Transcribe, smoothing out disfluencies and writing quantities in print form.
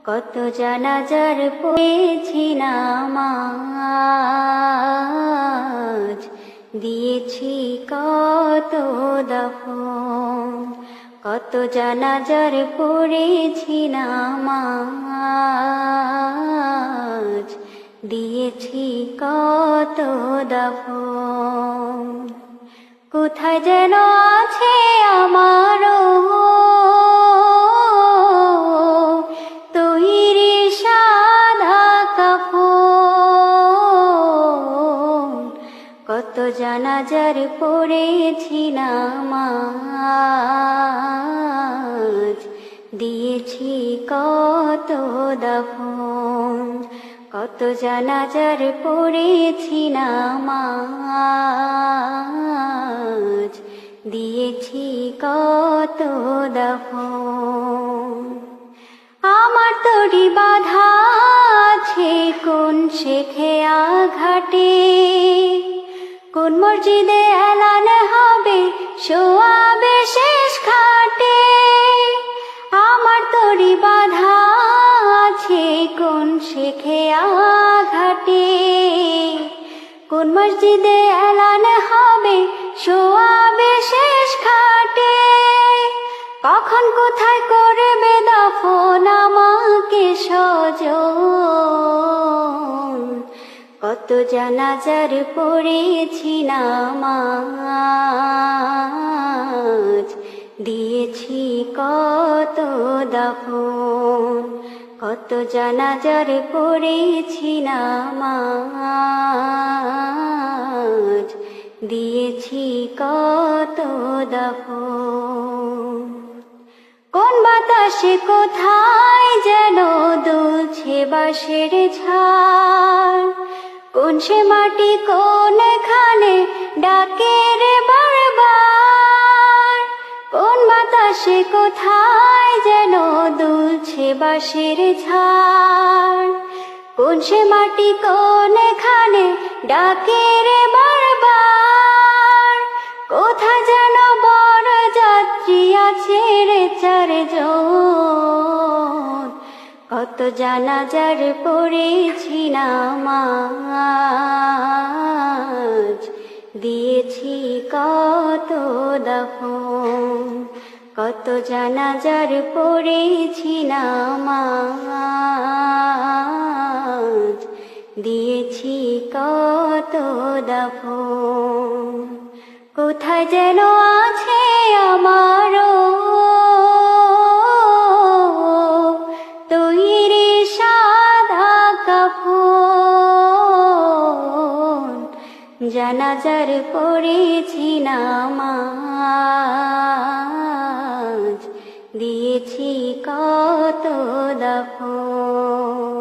কত জানাজার পড়েছি নামাজ, দিয়েছি কত দাফন। কত জানাজার পড়েছি নামাজ, দিয়েছি কত দাফন। কোথায় যেন আছে আমারও তৈরি সাদা কাফন। কত জানাজার পড়েছি নামাজ, দিয়েছি কত দাফন। কত জানাজার পড়েছি নামাজ, দিয়েছি কত দাফন। আমার তরি বাঁধা আছে কোন শেখে আঘাটে, কোন মসজিদে এলান হবে শোয়াবে শেষ খাটে। আমার তরি বাঁধা আছে কোন শেখে আঘাটে, কোন মসজিদে এলান হবে শোয়াবে শেষ খাটে। কখন কোথায় করবে দাফন আমাকে স্বজন। কত জানাজার পড়েছি নামাজ, দিয়েছি কত দাফন। কত জানাজার পড়েছি নামাজ, দিয়েছি কত দাফন। কোন বাতাসে কোথায় যেন দুলছে বাঁশের ঝাড়, কোন সে মাটি কোনখানে ডাকে রে বারবার। কোন বাতাসে কোথায় যেন দুলছে বাঁশের ঝাড়, কোন সে মাটি কোনখানে ডাকে রে বারবার। কোথায় যেন বড় যাত্রী আছে রে চারজন। কত জানাজার পড়েছি নামাজ, দিয়েছি কত দাফন। কত জানাজার পড়েছি নামাজ, দিয়েছি কত দাফন। কোথায় যেন আছে আমারও তৈরি সাদা কাফন। জানাজার পড়েছি নামাজ, দিয়েছি কত দাফন।